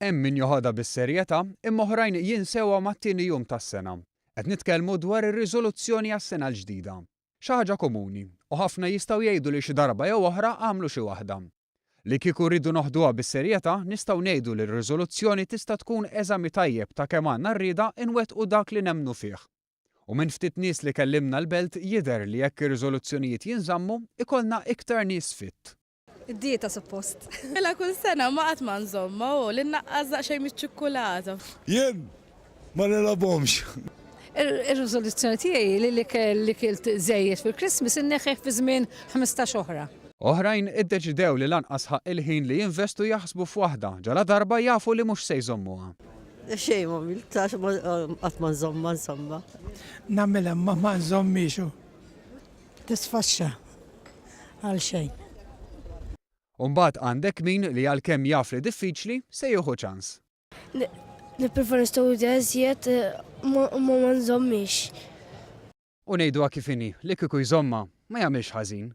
Hemm min joħodha bis-serjetà imma oħrajn jinsewha mat-tieni jum tas-sena. Qed nitkellmu dwar ir-riżoluzzjoni għas-sena l-ġdida. Xi ħaġa komuni u ħafna jistgħu jgħidu li xi darba jew oħra għamlu xi waħda. Li kieku rridu noħduha bis-serjetà nistgħu ngħidu li r-riżoluzzjoni tista' tkun eżami tajjeb ta' kemm għandna rrieda nwettqu dak li nemmnu fih. U minn ftit nies li kellimna l-belt jidher li jekk ir-riżoluzzjonijiet jinżammu ikollna iktar nies fitt. Id-dieta suppost. Mela kull sena ma qatt ma nżomma u li nnaqqas daqsxejn miċ-ċikkulata. Jien ma nilabhomx. Ir-riżoluzzjoni tiegħi li kilt żejjed fil-Christmas inneħħeħ fi żmien 15 oħra. Oħrajn iddeċidew li lanqas ħaq il-ħin li jinvestu jaħsbu f'waħda ġala darba jafu li mhux se jżommuha. Xejn ma miltax qatt ma nżomma insomma. Nagħmilha ma nżommix. Tisfaxxa għal xejn. Umbagħad għandek min li għalkemm jaf li diffiċli se jieħu ċans. Nippreferi studja iżjed ma nżommix. U ngħiduha kif inhi li kieku jżomma ma jagħmilx ħażin.